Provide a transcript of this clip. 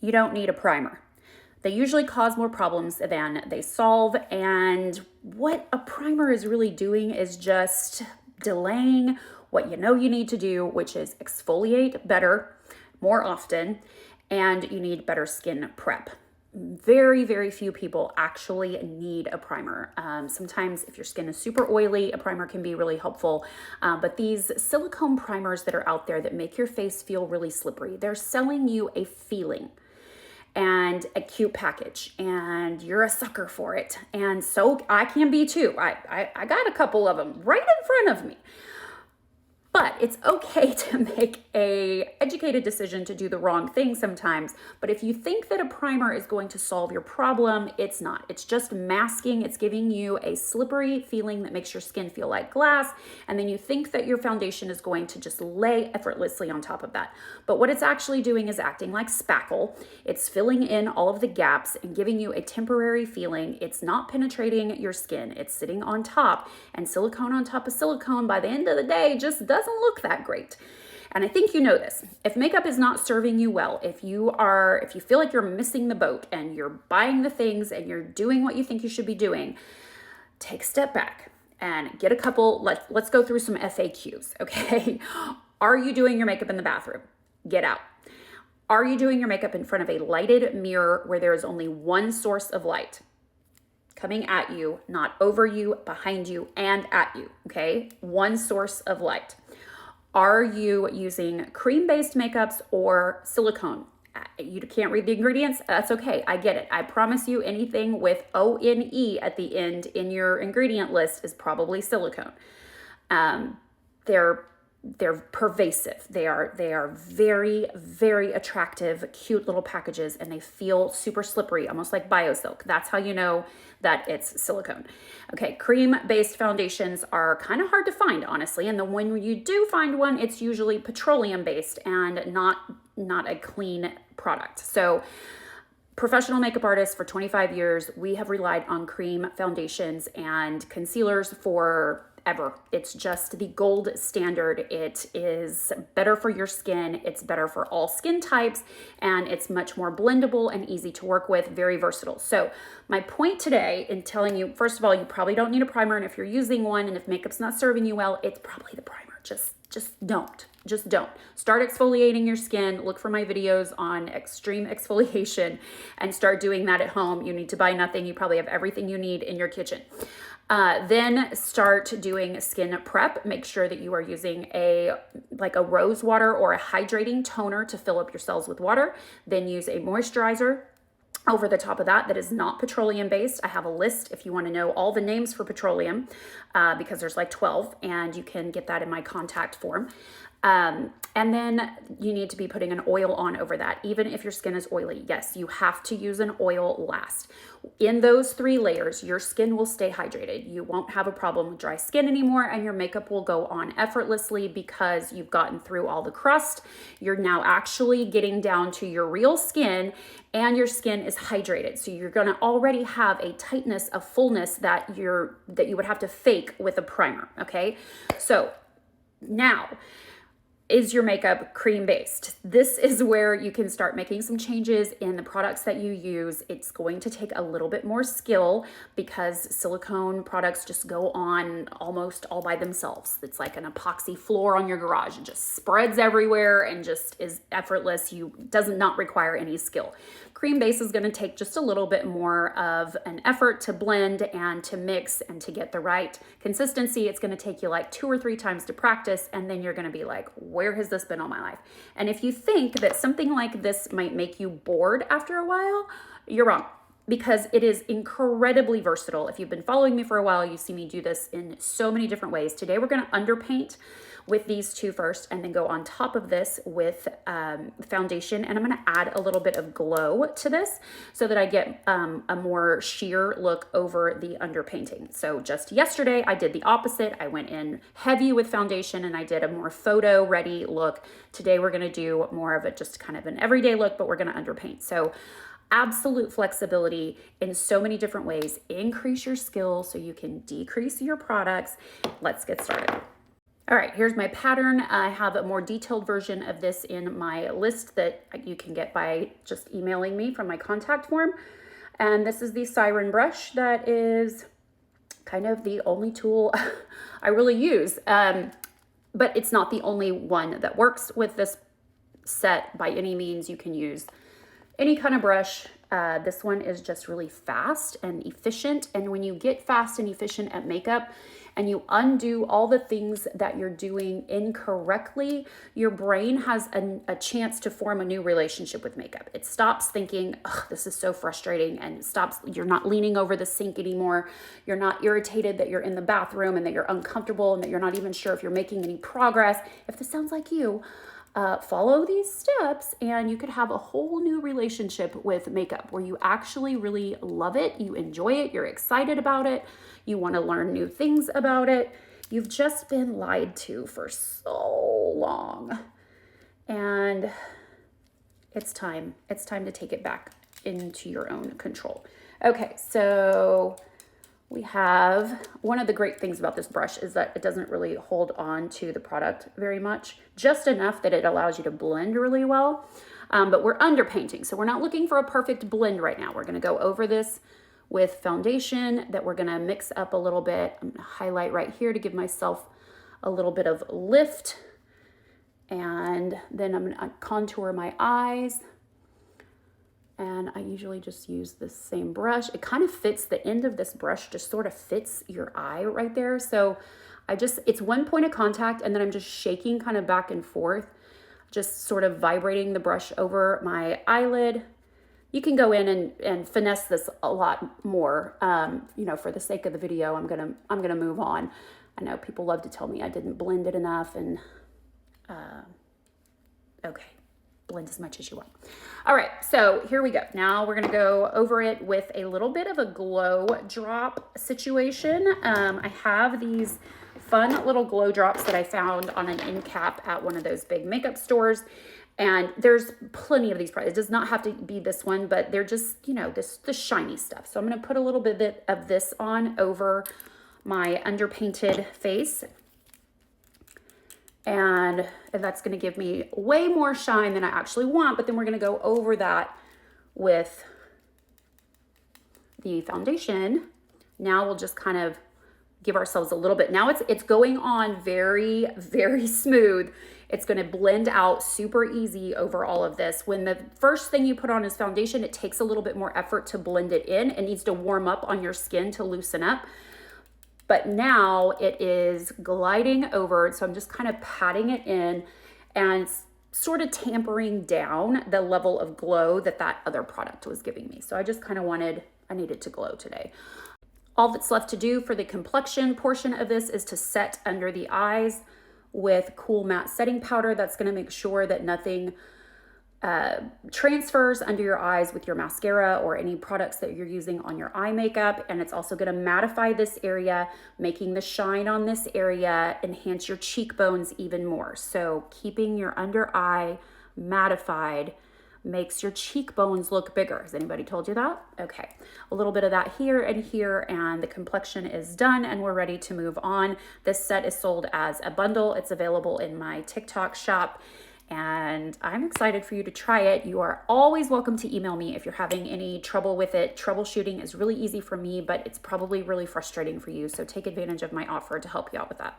you don't need a primer. They usually cause more problems than they solve, and what a primer is really doing is just delaying what you know you need to do, which is exfoliate better, more often, and you need better skin prep. Very, very few people actually need a primer. Sometimes if your skin is super oily, a primer can be really helpful. But these silicone primers that are out there that make your face feel really slippery, they're selling you a feeling and a cute package, and you're a sucker for it. And so I can be too. I got a couple of them right in front of me. But it's okay to make an educated decision to do the wrong thing sometimes. But if you think that a primer is going to solve your problem, it's not. It's just masking. It's giving you a slippery feeling that makes your skin feel like glass. And then you think that your foundation is going to just lay effortlessly on top of that. But what it's actually doing is acting like spackle. It's filling in all of the gaps and giving you a temporary feeling. It's not penetrating your skin. It's sitting on top. And silicone on top of silicone by the end of the day just doesn't look that great. And I think you know this. If makeup is not serving you well, if you feel like you're missing the boat and you're buying the things and you're doing what you think you should be doing, take a step back and get a couple, let's go through some FAQs, okay? Are you doing your makeup in the bathroom? Get out. Are you doing your makeup in front of a lighted mirror where there is only one source of light coming at you, not over you, behind you, and at you, okay? One source of light. Are you using cream-based makeups or silicone? You can't read the ingredients? That's okay. I get it. I promise you anything with O-N-E at the end in your ingredient list is probably silicone. They're pervasive. They are very, very attractive, cute little packages, and they feel super slippery, almost like BioSilk. That's how you know that it's silicone. Okay, cream-based foundations are kind of hard to find, honestly, and then when you do find one, it's usually petroleum-based and not a clean product. So professional makeup artists for 25 years, we have relied on cream foundations and concealers for ever. It's just the gold standard. It is better for your skin. It's better for all skin types, and it's much more blendable and easy to work with, very versatile. So my point today in telling you, first of all, you probably don't need a primer, and if you're using one and if makeup's not serving you well, it's probably the primer. Just don't. Just don't. Start exfoliating your skin. Look for my videos on extreme exfoliation and start doing that at home. You need to buy nothing. You probably have everything you need in your kitchen. Then start doing skin prep. Make sure that you are using a rose water or a hydrating toner to fill up your cells with water. Then use a moisturizer over the top of that is not petroleum based. I have a list if you want to know all the names for petroleum because there's like 12, and you can get that in my contact form. And then you need to be putting an oil on over that, even if your skin is oily. Yes, you have to use an oil last. In those 3 layers, your skin will stay hydrated. You won't have a problem with dry skin anymore, and your makeup will go on effortlessly because you've gotten through all the crust. You're now actually getting down to your real skin, and your skin is hydrated. So you're gonna already have a tightness, a fullness that you would have to fake with a primer, okay? So now, is your makeup cream-based? This is where you can start making some changes in the products that you use. It's going to take a little bit more skill because silicone products just go on almost all by themselves. It's like an epoxy floor on your garage. It just spreads everywhere and just is effortless. Does not require any skill. Cream-based is going to take just a little bit more of an effort to blend and to mix and to get the right consistency. It's going to take you like 2 or 3 times to practice, and then you're going to be like, where has this been all my life? And if you think that something like this might make you bored after a while, you're wrong, because it is incredibly versatile. If you've been following me for a while, you see me do this in so many different ways. Today, we're going to underpaint with these 2 first, and then go on top of this with foundation. And I'm going to add a little bit of glow to this so that I get a more sheer look over the underpainting. So just yesterday, I did the opposite. I went in heavy with foundation and I did a more photo ready look. Today, we're going to do more of just kind of an everyday look, but we're going to underpaint. So absolute flexibility in so many different ways. Increase your skill so you can decrease your products. Let's get started. All right, here's my pattern. I have a more detailed version of this in my list that you can get by just emailing me from my contact form. And this is the Siren brush that is kind of the only tool I really use. But it's not the only one that works with this set by any means. You can use any kind of brush. This one is just really fast and efficient. And when you get fast and efficient at makeup and you undo all the things that you're doing incorrectly, your brain has a chance to form a new relationship with makeup. It stops thinking, oh, this is so frustrating, and it stops. You're not leaning over the sink anymore. You're not irritated that you're in the bathroom and that you're uncomfortable and that you're not even sure if you're making any progress. If this sounds like you, follow these steps and you could have a whole new relationship with makeup where you actually really love it, you enjoy it, you're excited about it, you want to learn new things about it. You've just been lied to for so long, and it's time to take it back into your own control. Okay, so we have, one of the great things about this brush is that it doesn't really hold on to the product very much, just enough that it allows you to blend really well. But we're underpainting, so we're not looking for a perfect blend right now. We're gonna go over this with foundation that we're gonna mix up a little bit. I'm gonna highlight right here to give myself a little bit of lift. And then I'm gonna contour my eyes. And I usually just use the same brush. It kind of fits, the end of this brush just sort of fits your eye right there. So it's one point of contact, and then I'm just shaking kind of back and forth, just sort of vibrating the brush over my eyelid. You can go in and finesse this a lot more. You know, for the sake of the video, I'm gonna move on. I know people love to tell me I didn't blend it enough, and okay. Blend as much as you want. All right, so here we go. Now we're gonna go over it with a little bit of a glow drop situation. I have these fun little glow drops that I found on an end cap at one of those big makeup stores. And there's plenty of these products. It does not have to be this one, but they're just, you know, the shiny stuff. So I'm gonna put a little bit of this on over my underpainted face. And that's gonna give me way more shine than I actually want, but then we're gonna go over that with the foundation. Now we'll just kind of give ourselves a little bit. Now it's going on very, very smooth. It's gonna blend out super easy over all of this. When the first thing you put on is foundation, it takes a little bit more effort to blend it in. It needs to warm up on your skin to loosen up. But now it is gliding over, so I'm just kind of patting it in and sort of tampering down the level of glow that other product was giving me. So I just kind of I needed to glow today. All that's left to do for the complexion portion of this is to set under the eyes with cool matte setting powder. That's gonna make sure that nothing transfers under your eyes with your mascara or any products that you're using on your eye makeup. And it's also going to mattify this area, making the shine on this area enhance your cheekbones even more. So keeping your under eye mattified makes your cheekbones look bigger. Has anybody told you that? Okay, a little bit of that here, and the complexion is done, and we're ready to move on. This set is sold as a bundle. It's available in my TikTok shop, and I'm excited for you to try it. You are always welcome to email me if you're having any trouble with it. Troubleshooting is really easy for me, but it's probably really frustrating for you. So take advantage of my offer to help you out with that.